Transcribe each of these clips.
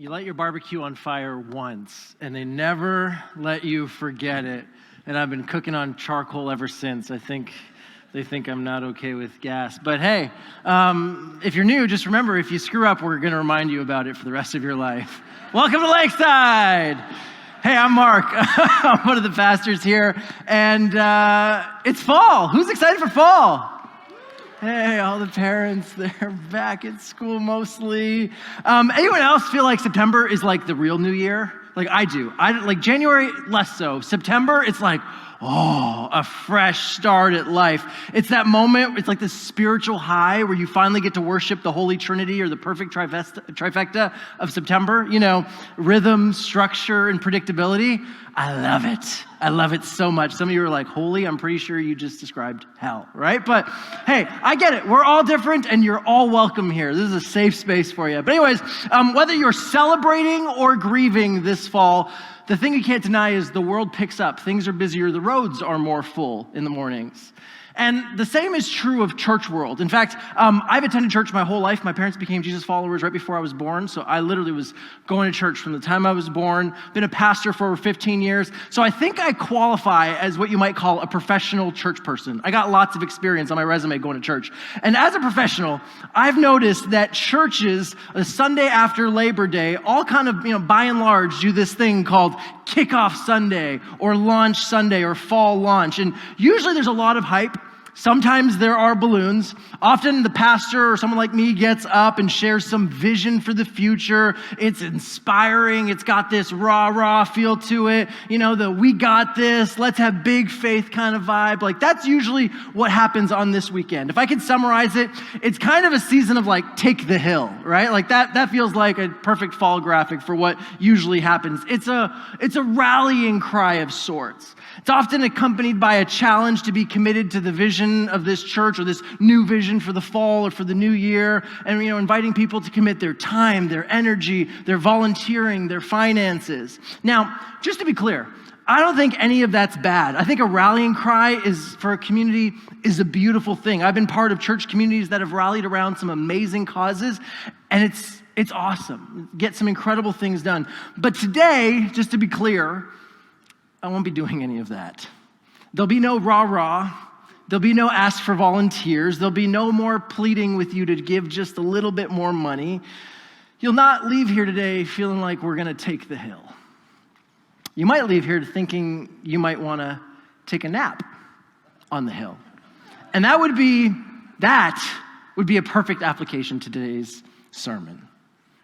You light your barbecue on fire once, and they never let you forget it. And I've been cooking on charcoal ever since. I think they think I'm not okay with gas. But hey, if you're new, just remember, if you screw up, we're going to remind you about it for the rest of your life. Welcome to Lakeside. Hey, I'm Mark. I'm one of the pastors here. And it's fall. Who's excited for fall? Hey, all the parents, they're back at school mostly. Anyone else feel like September is like the real new year? Like I do. Like January, less so. September, it's like, oh, a fresh start at life. It's that moment, it's like this spiritual high where you finally get to worship the Holy Trinity or the perfect trifecta of September. You know, rhythm, structure, and predictability. I love it. I love it so much. Some of you are like, holy, I'm pretty sure you just described hell, right? But hey, I get it. We're all different and you're all welcome here. This is a safe space for you. But anyways, whether you're celebrating or grieving this fall, the thing you can't deny is the world picks up. Things are busier. The roads are more full in the mornings. And the same is true of church world. In fact, I've attended church my whole life. My parents became Jesus followers right before I was born. So I literally was going to church from the time I was born, been a pastor for over 15 years. So I think I qualify as what you might call a professional church person. I got lots of experience on my resume going to church. And as a professional, I've noticed that churches, the Sunday after Labor Day, all kind of, by and large, do this thing called Kickoff Sunday or Launch Sunday or Fall Launch. And usually there's a lot of hype. Sometimes there are balloons. Often the pastor or someone like me gets up and shares some vision for the future. It's inspiring. It's got this rah-rah feel to it. The we got this, let's have big faith kind of vibe. Like that's usually what happens on this weekend. If I could summarize it, it's kind of a season of like take the hill, right? Like that feels like a perfect fall graphic for what usually happens. It's a rallying cry of sorts. It's often accompanied by a challenge to be committed to the vision of this church or this new vision for the fall or for the new year. And, inviting people to commit their time, their energy, their volunteering, their finances. Now, just to be clear, I don't think any of that's bad. I think a rallying cry for a community is a beautiful thing. I've been part of church communities that have rallied around some amazing causes, and it's awesome. Get some incredible things done. But today, just to be clear, I won't be doing any of that. There'll be no rah-rah. There'll be no ask for volunteers. There'll be no more pleading with you to give just a little bit more money. You'll not leave here today feeling like we're going to take the hill. You might leave here thinking you might want to take a nap on the hill. And that would be a perfect application to today's sermon.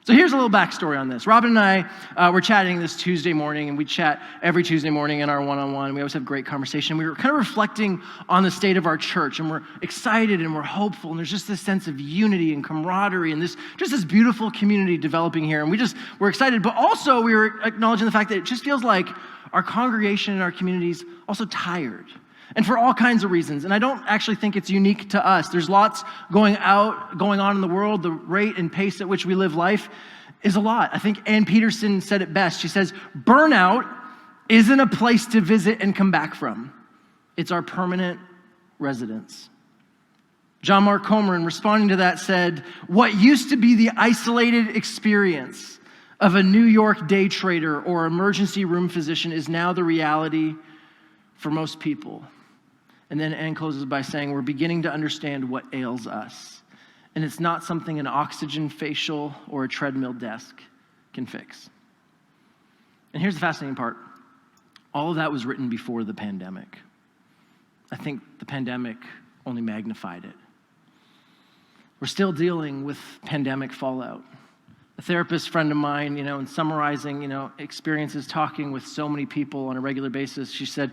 So here's a little backstory on this. Robin and I were chatting this Tuesday morning, and we chat every Tuesday morning in our one-on-one. We always have great conversation. We were kind of reflecting on the state of our church, and we're excited and we're hopeful, and there's just this sense of unity and camaraderie and this beautiful community developing here. And we're excited, but also we were acknowledging the fact that it just feels like our congregation and our community is also tired. And for all kinds of reasons. And I don't actually think it's unique to us. There's lots going on in the world. The rate and pace at which we live life is a lot. I think Ann Peterson said it best. She says, burnout isn't a place to visit and come back from. It's our permanent residence. John Mark Comer, in responding to that, said, what used to be the isolated experience of a New York day trader or emergency room physician is now the reality for most people. And then Anne closes by saying, we're beginning to understand what ails us. And it's not something an oxygen facial or a treadmill desk can fix. And here's the fascinating part. All of that was written before the pandemic. I think the pandemic only magnified it. We're still dealing with pandemic fallout. A therapist friend of mine, in summarizing, experiences talking with so many people on a regular basis, she said,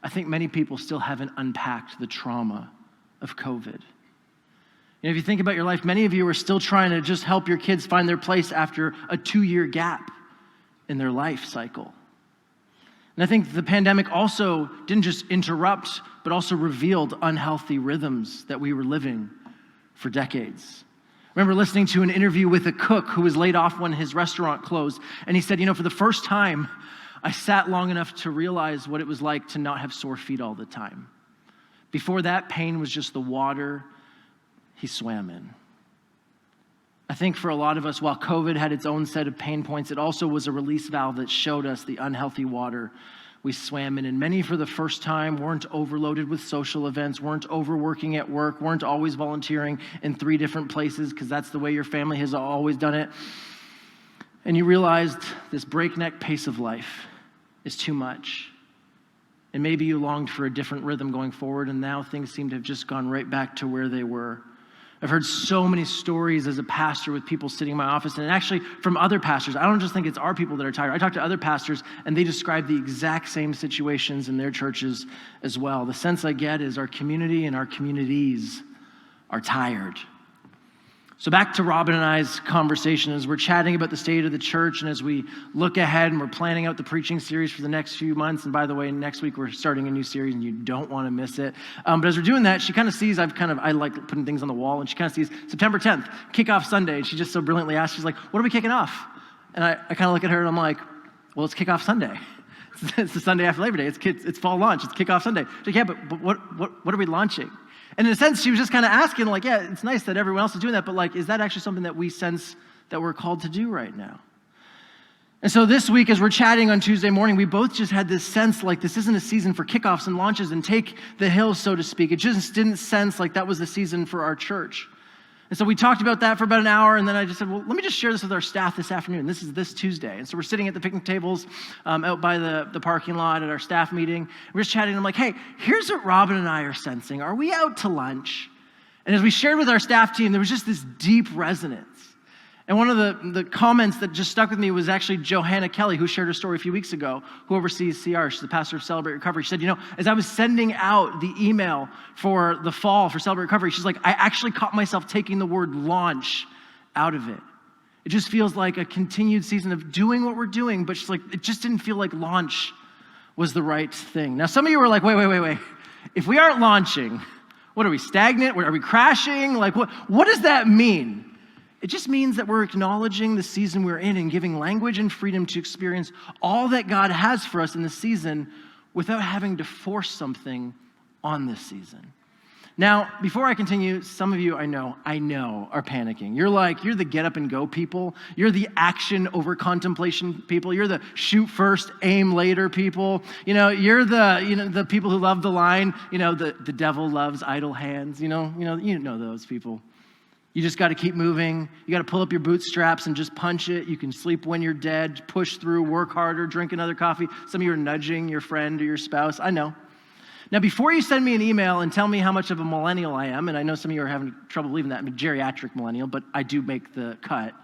I think many people still haven't unpacked the trauma of COVID. If you think about your life, many of you are still trying to just help your kids find their place after a 2-year gap in their life cycle. And I think the pandemic also didn't just interrupt, but also revealed unhealthy rhythms that we were living for decades. I remember listening to an interview with a cook who was laid off when his restaurant closed, and he said, for the first time, I sat long enough to realize what it was like to not have sore feet all the time. Before that, pain was just the water he swam in. I think for a lot of us, while COVID had its own set of pain points, it also was a release valve that showed us the unhealthy water we swam in. And many for the first time weren't overloaded with social events, weren't overworking at work, weren't always volunteering in 3 different places because that's the way your family has always done it. And you realized this breakneck pace of life is too much. And maybe you longed for a different rhythm going forward, and now things seem to have just gone right back to where they were. I've heard so many stories as a pastor with people sitting in my office, and actually from other pastors. I don't just think it's our people that are tired. I talk to other pastors, and they describe the exact same situations in their churches as well. The sense I get is our community and our communities are tired. So back to Robin and I's conversation as we're chatting about the state of the church and as we look ahead and we're planning out the preaching series for the next few months. And by the way, next week we're starting a new series and you don't want to miss it. But as we're doing that, she kind of sees, I like putting things on the wall, and she kind of sees September 10th, kickoff Sunday. And she just so brilliantly asked, she's like, what are we kicking off? And I kind of look at her and I'm like, well, it's kickoff Sunday. It's the Sunday after Labor Day. It's fall launch. It's kickoff Sunday. She's like, yeah, but what are we launching? And in a sense, she was just kind of asking, like, yeah, it's nice that everyone else is doing that, but like, is that actually something that we sense that we're called to do right now? And so this week, as we're chatting on Tuesday morning, we both just had this sense like this isn't a season for kickoffs and launches and take the hill, so to speak. It just didn't sense like that was the season for our church. And so we talked about that for about an hour, and then I just said, well, let me just share this with our staff this afternoon. This is this Tuesday. And so we're sitting at the picnic tables out by the parking lot at our staff meeting. We're just chatting, and I'm like, hey, here's what Robin and I are sensing. Are we out to lunch? And as we shared with our staff team, there was just this deep resonance. And one of the comments that just stuck with me was actually Johanna Kelly, who shared her story a few weeks ago, who oversees CR. She's the pastor of Celebrate Recovery. She said, as I was sending out the email for the fall for Celebrate Recovery, she's like, I actually caught myself taking the word launch out of it. It just feels like a continued season of doing what we're doing, but she's like, it just didn't feel like launch was the right thing. Now, some of you are like, wait. If we aren't launching, what are we, stagnant? Are we crashing? Like, what does that mean? It just means that we're acknowledging the season we're in and giving language and freedom to experience all that God has for us in the season without having to force something on this season. Now, before I continue, some of you I know are panicking. You're the get up and go people. You're the action over contemplation people. You're the shoot first, aim later people. You're the people who love the line, the devil loves idle hands. You know those people. You just got to keep moving. You got to pull up your bootstraps and just punch it. You can sleep when you're dead, push through, work harder, drink another coffee. Some of you are nudging your friend or your spouse. I know. Now, before you send me an email and tell me how much of a millennial I am, and I know some of you are having trouble believing that, I'm a geriatric millennial, but I do make the cut.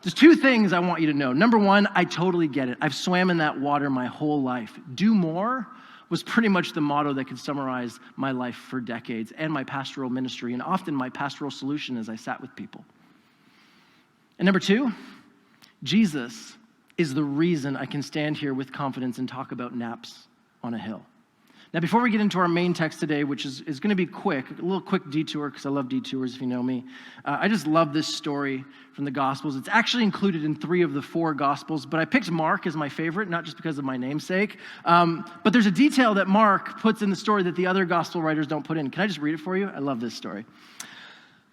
There's 2 things I want you to know. Number 1, I totally get it. I've swam in that water my whole life. Do more was pretty much the motto that could summarize my life for decades and my pastoral ministry and often my pastoral solution as I sat with people. And number 2, Jesus is the reason I can stand here with confidence and talk about naps on a hill. Now, before we get into our main text today, which is going to be quick, a little quick detour, because I love detours if you know me. I just love this story from the Gospels. It's actually included in 3 of the 4 Gospels, but I picked Mark as my favorite, not just because of my namesake. But there's a detail that Mark puts in the story that the other Gospel writers don't put in. Can I just read it for you? I love this story.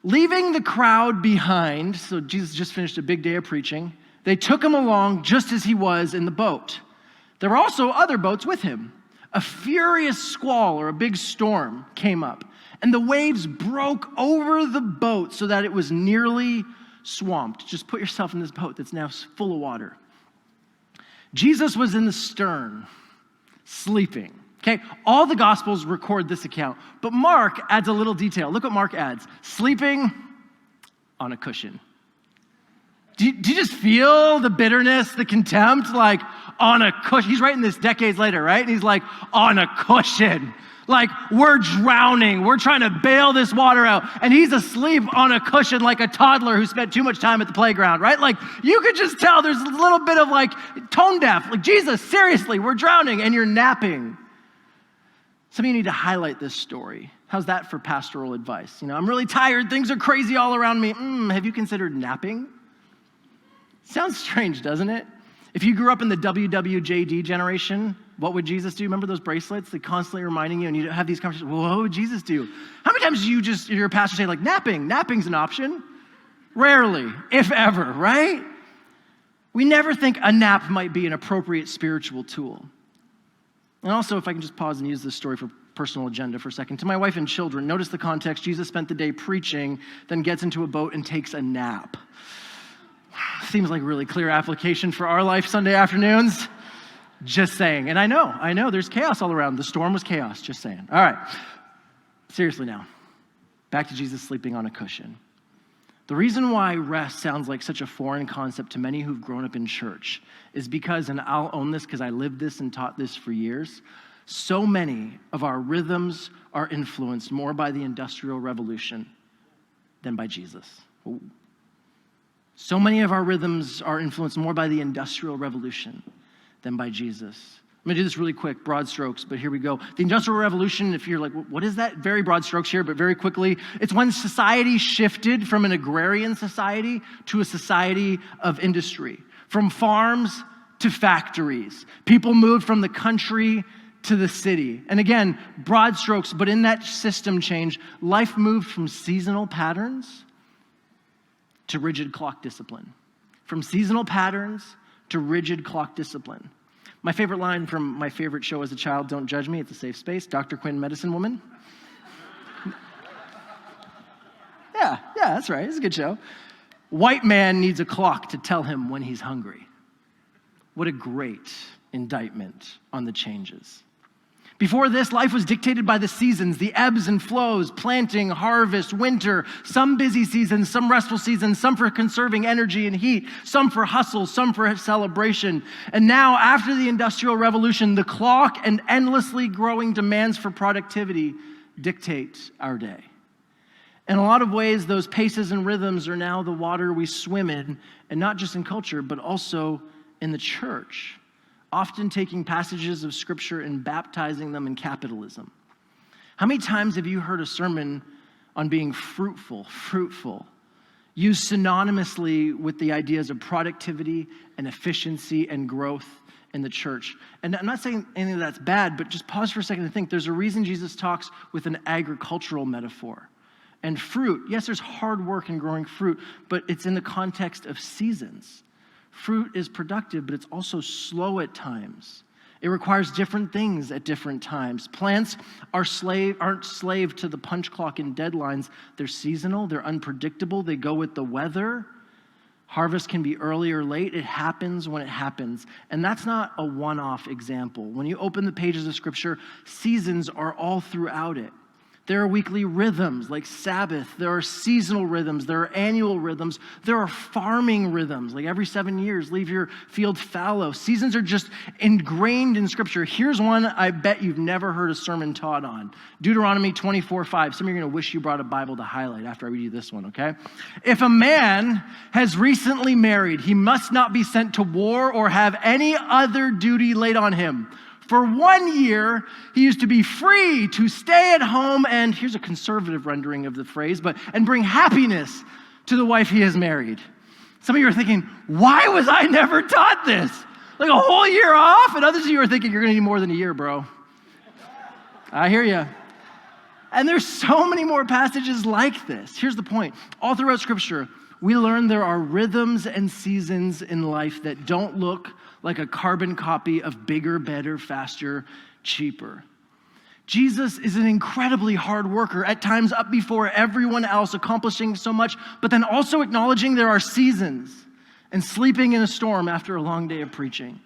Leaving the crowd behind, so Jesus just finished a big day of preaching, they took him along just as he was in the boat. There were also other boats with him. A furious squall or a big storm came up, and the waves broke over the boat so that it was nearly swamped. Just put yourself in this boat that's now full of water. Jesus was in the stern, sleeping. Okay, all the Gospels record this account, but Mark adds a little detail. Look what Mark adds. Sleeping on a cushion. Do you just feel the bitterness, the contempt, like on a cushion? He's writing this decades later, right? And he's like, on a cushion. Like, we're drowning. We're trying to bail this water out. And he's asleep on a cushion like a toddler who spent too much time at the playground, right? Like, you could just tell there's a little bit of like tone deaf. Like, Jesus, seriously, we're drowning and you're napping. Some of you need to highlight this story. How's that for pastoral advice? I'm really tired. Things are crazy all around me. Have you considered napping? Sounds strange, doesn't it? If you grew up in the WWJD generation, what would Jesus do? Remember those bracelets? They're constantly reminding you, and you have these conversations. Well, what would Jesus do? How many times do you hear a pastor say, like, napping's an option? Rarely, if ever, right? We never think a nap might be an appropriate spiritual tool. And also, if I can just pause and use this story for personal agenda for a second. To my wife and children, notice the context. Jesus spent the day preaching, then gets into a boat and takes a nap. Seems like a really clear application for our life Sunday afternoons. Just saying. And I know, there's chaos all around. The storm was chaos, just saying. All right, seriously now, back to Jesus sleeping on a cushion. The reason why rest sounds like such a foreign concept to many who've grown up in church is because, and I'll own this because I lived this and taught this for years, so many of our rhythms are influenced more by the Industrial Revolution than by Jesus. Ooh. So many of our rhythms are influenced more by the Industrial Revolution than by Jesus. I'm going to do this really quick, broad strokes, but here we go. The Industrial Revolution, if you're like, what is that? Very broad strokes here, but very quickly. It's when society shifted from an agrarian society to a society of industry. From farms to factories. People moved from the country to the city. And again, broad strokes, but in that system change, life moved from seasonal patterns to rigid clock discipline. From seasonal patterns to rigid clock discipline. My favorite line from my favorite show as a child, Don't Judge Me, It's a Safe Space, Dr. Quinn, Medicine Woman. Yeah, that's right, it's a good show. White man needs a clock to tell him when he's hungry. What a great indictment on the changes. Before this, life was dictated by the seasons, the ebbs and flows, planting, harvest, winter, some busy seasons, some restful seasons, some for conserving energy and heat, some for hustle, some for celebration. And now, after the Industrial Revolution, the clock and endlessly growing demands for productivity dictate our day. In a lot of ways, those paces and rhythms are now the water we swim in, and not just in culture, but also in the church. Often taking passages of Scripture and baptizing them in capitalism. How many times have you heard a sermon on being fruitful, used synonymously with the ideas of productivity and efficiency and growth in the church? And I'm not saying anything that's bad, but just pause for a second and think. There's a reason Jesus talks with an agricultural metaphor. And fruit, yes, there's hard work in growing fruit, but it's in the context of seasons. Fruit is productive, but it's also slow at times. It requires different things at different times. Plants aren't slave to the punch clock and deadlines. They're seasonal, they're unpredictable, they go with the weather. Harvest can be early or late. It happens when it happens. And that's not a one-off example. When you open the pages of Scripture, seasons are all throughout it. There are weekly rhythms like Sabbath. There are seasonal rhythms. There are annual rhythms. There are farming rhythms, like every 7 years, leave your field fallow. Seasons are just ingrained in Scripture. Here's one I bet you've never heard a sermon taught on. Deuteronomy 24:5. Some of you are going to wish you brought a Bible to highlight after I read you this one, okay? If a man has recently married, he must not be sent to war or have any other duty laid on him. For 1 year, he is to be free to stay at home and, here's a conservative rendering of the phrase, and bring happiness to the wife he has married. Some of you are thinking, why was I never taught this? Like a whole year off? And others of you are thinking, you're going to need more than a year, bro. I hear you. And there's so many more passages like this. Here's the point. All throughout Scripture, we learn there are rhythms and seasons in life that don't look like a carbon copy of bigger, better, faster, cheaper. Jesus is an incredibly hard worker, at times up before everyone else, accomplishing so much, but then also acknowledging there are seasons and sleeping in a storm after a long day of preaching.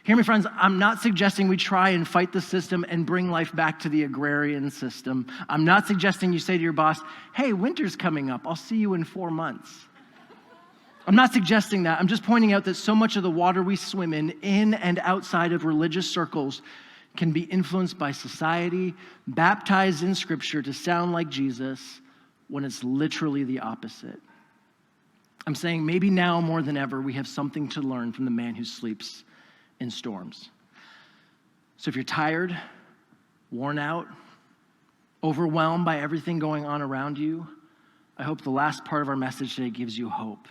Hear me, friends, I'm not suggesting we try and fight the system and bring life back to the agrarian system. I'm not suggesting you say to your boss, hey, winter's coming up, I'll see you in 4 months. I'm not suggesting that. I'm just pointing out that so much of the water we swim in and outside of religious circles, can be influenced by society, baptized in Scripture to sound like Jesus, when it's literally the opposite. I'm saying maybe now more than ever, we have something to learn from the man who sleeps in storms. So if you're tired, worn out, overwhelmed by everything going on around you, I hope the last part of our message today gives you hope,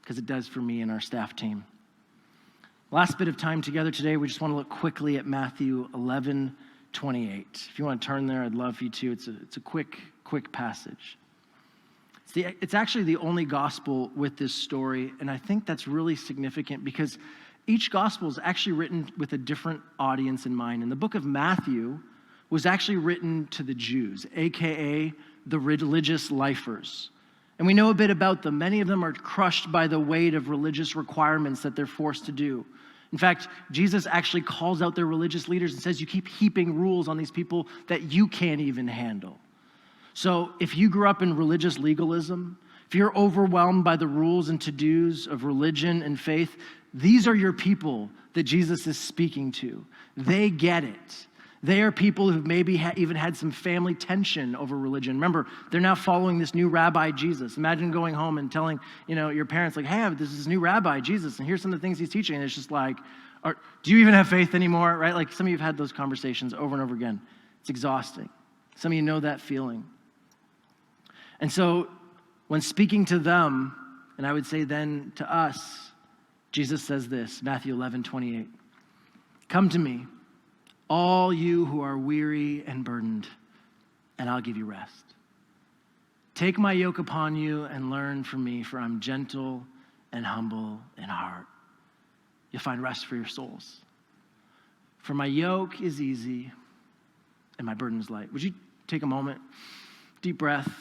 because it does for me and our staff team. Last bit of time together today, we just want to look quickly at Matthew 11:28. If you want to turn there, I'd love for you to. It's a quick passage. It's actually the only gospel with this story, and I think that's really significant because each gospel is actually written with a different audience in mind. And the book of Matthew was actually written to the Jews, aka the religious lifers. And we know a bit about them. Many of them are crushed by the weight of religious requirements that they're forced to do. In fact, Jesus actually calls out their religious leaders and says, you keep heaping rules on these people that you can't even handle. So if you grew up in religious legalism, if you're overwhelmed by the rules and to-dos of religion and faith, these are your people that Jesus is speaking to. They get it. They are people who've maybe even had some family tension over religion. Remember, they're now following this new rabbi, Jesus. Imagine going home and telling, your parents, like, hey, this is this new rabbi, Jesus, and here's some of the things he's teaching. And it's just like, do you even have faith anymore, right? Like some of you have had those conversations over and over again. It's exhausting. Some of you know that feeling. And so when speaking to them, and I would say then to us, Jesus says this, Matthew 11:28. Come to me, all you who are weary and burdened, and I'll give you rest. Take my yoke upon you and learn from me, for I'm gentle and humble in heart. You'll find rest for your souls. For my yoke is easy and my burden is light. Would you take a moment, deep breath,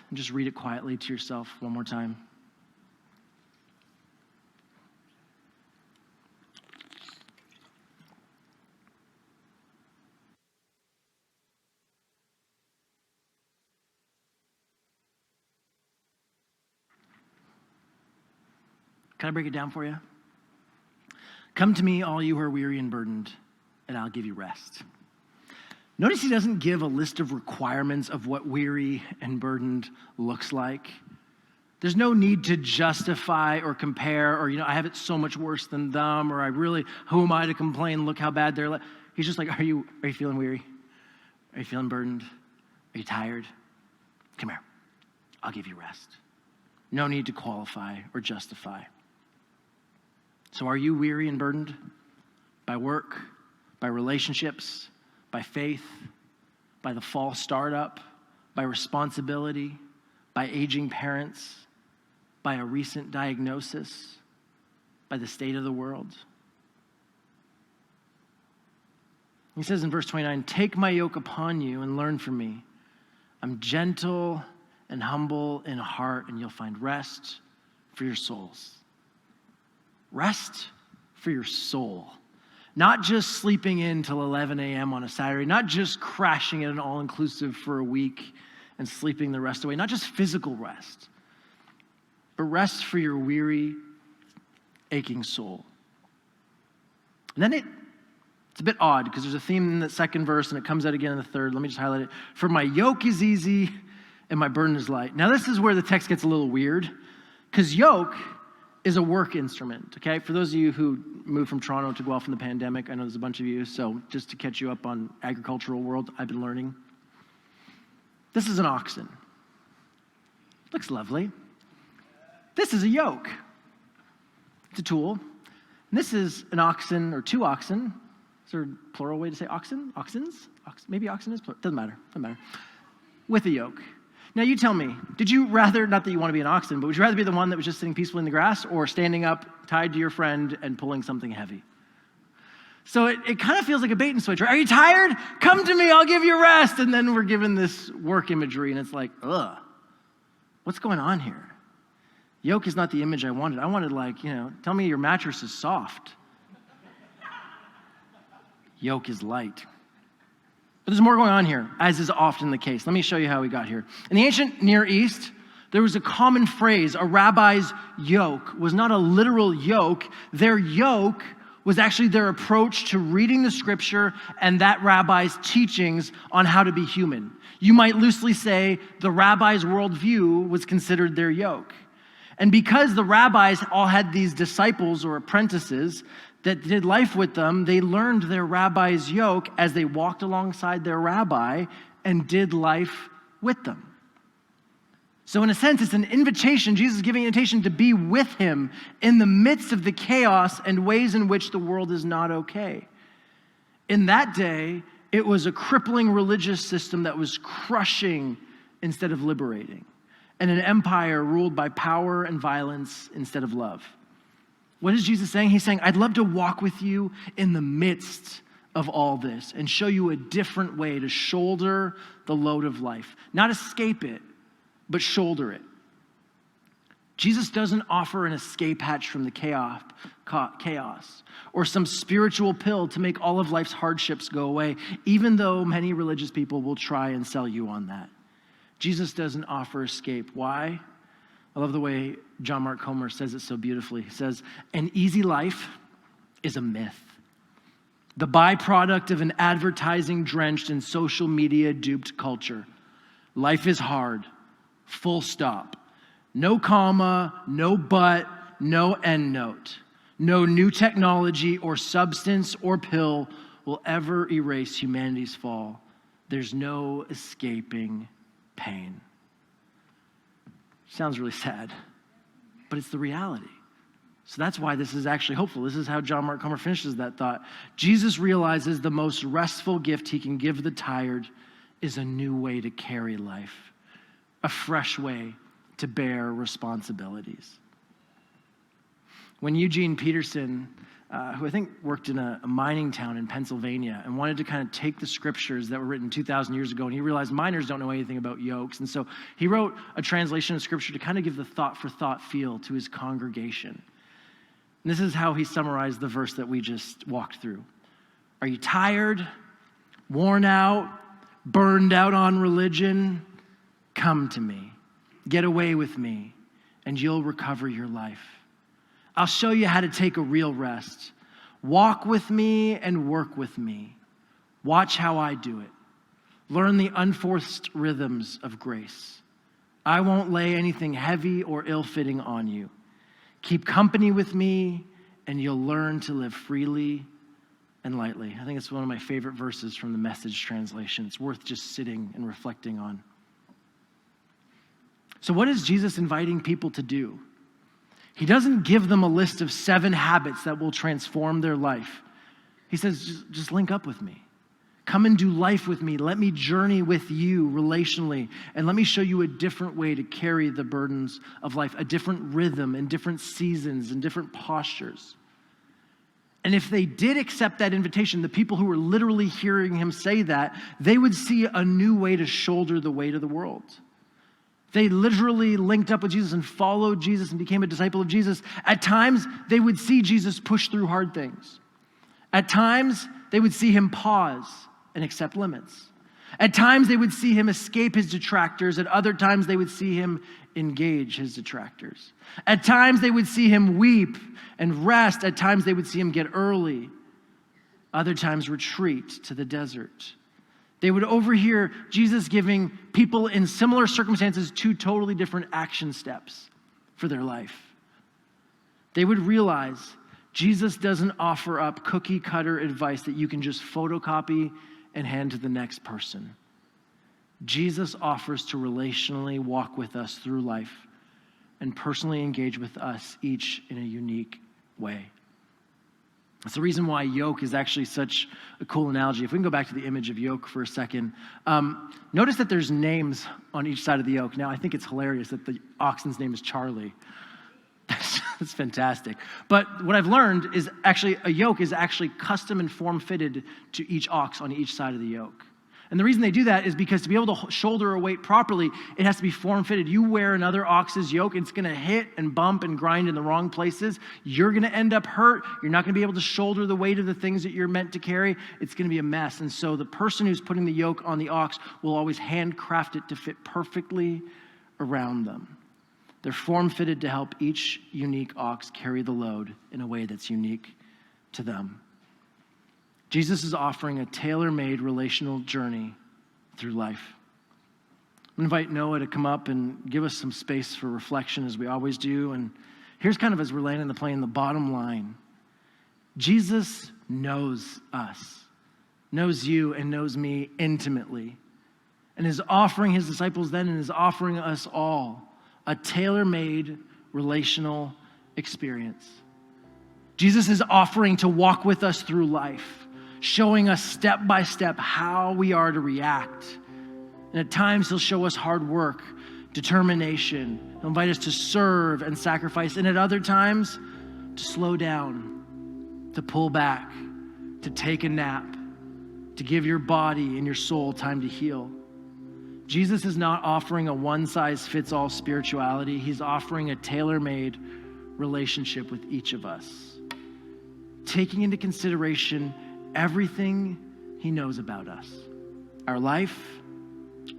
and just read it quietly to yourself one more time? Can I break it down for you? Come to me, all you who are weary and burdened, and I'll give you rest. Notice he doesn't give a list of requirements of what weary and burdened looks like. There's no need to justify or compare or, I have it so much worse than them, or who am I to complain? Look how bad they're. He's just like, are you feeling weary? Are you feeling burdened? Are you tired? Come here. I'll give you rest. No need to qualify or justify. So are you weary and burdened by work, by relationships, by faith, by the false startup, by responsibility, by aging parents, by a recent diagnosis, by the state of the world? He says in verse 29, take my yoke upon you and learn from me. I'm gentle and humble in heart, and you'll find rest for your souls. Rest for your soul. Not just sleeping in till 11 a.m. on a Saturday, not just crashing at an all-inclusive for a week and sleeping the rest away, not just physical rest, but rest for your weary, aching soul. And then it's a bit odd because there's a theme in the second verse and it comes out again in the third. Let me just highlight it. For my yoke is easy and my burden is light. Now this is where the text gets a little weird because yoke is a work instrument, okay? For those of you who moved from Toronto to Guelph in the pandemic, I know there's a bunch of you, so just to catch you up on agricultural world, I've been learning. This is an oxen. Looks lovely. This is a yoke. It's a tool. And this is an oxen or two oxen. Is there a plural way to say oxen? Oxens? Maybe oxen is plural. Doesn't matter. With a yoke. Now you tell me, did you rather, not that you want to be an oxen, but would you rather be the one that was just sitting peacefully in the grass or standing up, tied to your friend, and pulling something heavy? So it kind of feels like a bait and switch. Are you tired? Come to me, I'll give you rest. And then we're given this work imagery, and it's like, ugh, what's going on here? Yoke is not the image I wanted. I wanted tell me your mattress is soft. Yoke is light. But there's more going on here, as is often the case. Let me show you how we got here. In the ancient Near East, there was a common phrase. A rabbi's yoke was not a literal yoke. Their yoke was actually their approach to reading the scripture and that rabbi's teachings on how to be human. You might loosely say the rabbi's worldview was considered their yoke. And because the rabbis all had these disciples or apprentices that did life with them, they learned their rabbi's yoke as they walked alongside their rabbi and did life with them. So in a sense, it's an invitation. Jesus is giving an invitation to be with him in the midst of the chaos and ways in which the world is not okay. In that day, it was a crippling religious system that was crushing instead of liberating. and an empire ruled by power and violence instead of love. What is Jesus saying? He's saying, I'd love to walk with you in the midst of all this and show you a different way to shoulder the load of life. Not escape it, but shoulder it. Jesus doesn't offer an escape hatch from the chaos or some spiritual pill to make all of life's hardships go away, even though many religious people will try and sell you on that. Jesus doesn't offer escape. Why? I love the way John Mark Comer says it so beautifully. He says, an easy life is a myth, the byproduct of an advertising-drenched and social media-duped culture. Life is hard, full stop. No comma, no but, no end note. No new technology or substance or pill will ever erase humanity's fall. There's no escaping pain. Sounds really sad, but it's the reality. So that's why this is actually hopeful. This is how John Mark Comer finishes that thought. Jesus realizes the most restful gift he can give the tired is a new way to carry life, a fresh way to bear responsibilities. When Eugene Peterson, who I think worked in a mining town in Pennsylvania and wanted to kind of take the scriptures that were written 2,000 years ago, and he realized miners don't know anything about yokes. And so he wrote a translation of scripture to kind of give the thought-for-thought feel to his congregation. And this is how he summarized the verse that we just walked through. Are you tired, worn out, burned out on religion? Come to me. Get away with me, and you'll recover your life. I'll show you how to take a real rest. Walk with me and work with me. Watch how I do it. Learn the unforced rhythms of grace. I won't lay anything heavy or ill-fitting on you. Keep company with me, and you'll learn to live freely and lightly. I think it's one of my favorite verses from the Message translation. It's worth just sitting and reflecting on. So what is Jesus inviting people to do? He doesn't give them a list of 7 habits that will transform their life. He says, just link up with me. Come and do life with me. Let me journey with you relationally, and let me show you a different way to carry the burdens of life, a different rhythm and different seasons and different postures. And if they did accept that invitation, the people who were literally hearing him say that, they would see a new way to shoulder the weight of the world. They literally linked up with Jesus and followed Jesus and became a disciple of Jesus. At times, they would see Jesus push through hard things. At times, they would see him pause and accept limits. At times, they would see him escape his detractors. At other times, they would see him engage his detractors. At times, they would see him weep and rest. At times, they would see him get early. Other times, retreat to the desert. They would overhear Jesus giving people in similar circumstances 2 totally different action steps for their life. They would realize Jesus doesn't offer up cookie-cutter advice that you can just photocopy and hand to the next person. Jesus offers to relationally walk with us through life and personally engage with us each in a unique way. That's the reason why yoke is actually such a cool analogy. If we can go back to the image of yoke for a second, notice that there's names on each side of the yoke. Now, I think it's hilarious that the oxen's name is Charlie. That's fantastic. But what I've learned is actually a yoke is actually custom and form-fitted to each ox on each side of the yoke. And the reason they do that is because to be able to shoulder a weight properly, it has to be form-fitted. You wear another ox's yoke, it's going to hit and bump and grind in the wrong places. You're going to end up hurt. You're not going to be able to shoulder the weight of the things that you're meant to carry. It's going to be a mess. And so the person who's putting the yoke on the ox will always handcraft it to fit perfectly around them. They're form-fitted to help each unique ox carry the load in a way that's unique to them. Jesus is offering a tailor-made relational journey through life. I'm going to invite Noah to come up and give us some space for reflection as we always do. And here's kind of as we're landing the plane, the bottom line. Jesus knows us, knows you and knows me intimately, and is offering his disciples then and is offering us all a tailor-made relational experience. Jesus is offering to walk with us through life, showing us step by step how we are to react. And at times he'll show us hard work determination. He'll invite us to serve and sacrifice, and at other times, to slow down, to pull back, to take a nap, to give your body and your soul time to heal. Jesus is not offering a one-size-fits-all spirituality. He's offering a tailor-made relationship with each of us, taking into consideration everything he knows about us, our life,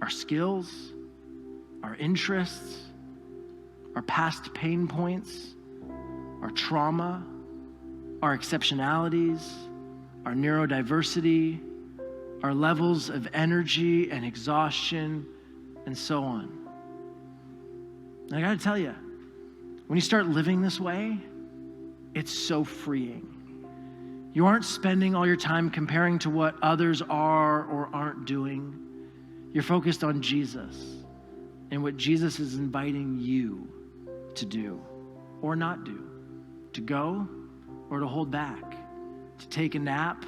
our skills, our interests, our past pain points, our trauma, our exceptionalities, our neurodiversity, our levels of energy and exhaustion, and so on. And I gotta tell you, when you start living this way, it's so freeing. You aren't spending all your time comparing to what others are or aren't doing. You're focused on Jesus and what Jesus is inviting you to do or not do, to go or to hold back, to take a nap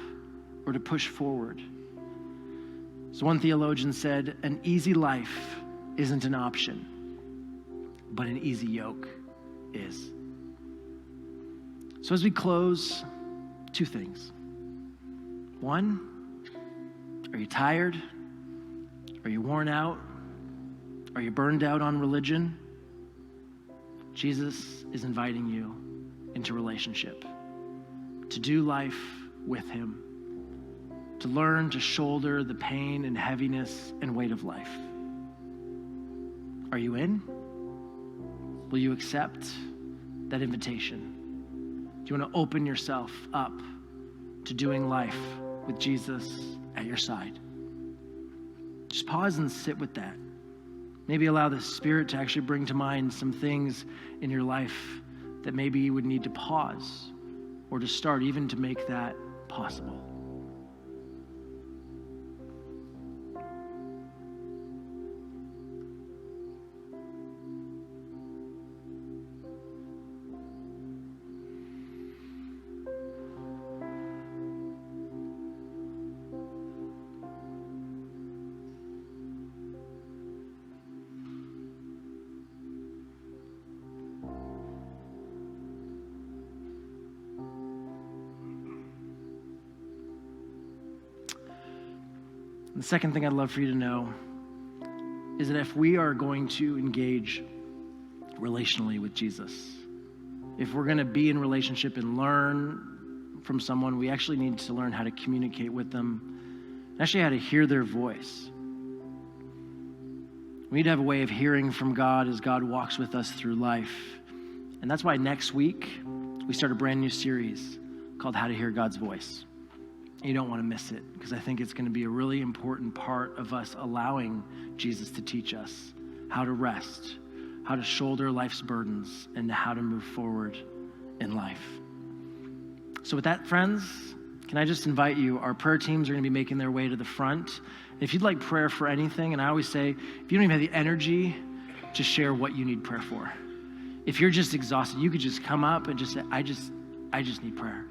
or to push forward. So one theologian said, an easy life isn't an option, but an easy yoke is. So as we close, two things. One, are you tired? Are you worn out? Are you burned out on religion? Jesus is inviting you into relationship, to do life with him, to learn to shoulder the pain and heaviness and weight of life. Are you in? Will you accept that invitation? Do you want to open yourself up to doing life with Jesus at your side? Just pause and sit with that. Maybe allow the Spirit to actually bring to mind some things in your life that maybe you would need to pause or to start, even to make that possible. The second thing I'd love for you to know is that if we are going to engage relationally with Jesus, if we're going to be in relationship and learn from someone, we actually need to learn how to communicate with them, and actually how to hear their voice. We need to have a way of hearing from God as God walks with us through life. And that's why next week we start a brand new series called How to Hear God's Voice. You don't want to miss it, because I think it's going to be a really important part of us allowing Jesus to teach us how to rest, how to shoulder life's burdens, and how to move forward in life. So with that, friends, can I just invite you, our prayer teams are going to be making their way to the front. If you'd like prayer for anything, and I always say, if you don't even have the energy to share what you need prayer for, if you're just exhausted, you could just come up and just say, I just need prayer.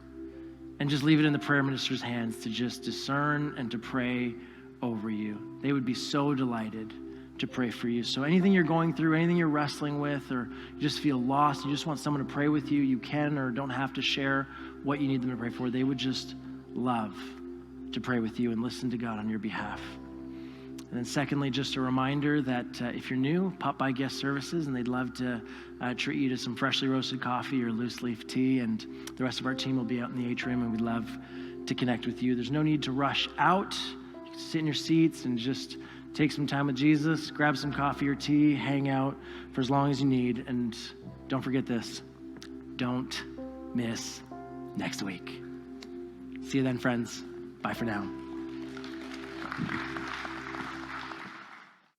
And just leave it in the prayer minister's hands to just discern and to pray over you. They would be so delighted to pray for you. So anything you're going through, anything you're wrestling with, or you just feel lost, you just want someone to pray with you, you can or don't have to share what you need them to pray for. They would just love to pray with you and listen to God on your behalf. And then secondly, just a reminder that if you're new, pop by guest services, and they'd love to treat you to some freshly roasted coffee or loose leaf tea, and the rest of our team will be out in the atrium, and we'd love to connect with you. There's no need to rush out. You can sit in your seats and just take some time with Jesus, grab some coffee or tea, hang out for as long as you need, and don't forget this, don't miss next week. See you then, friends. Bye for now.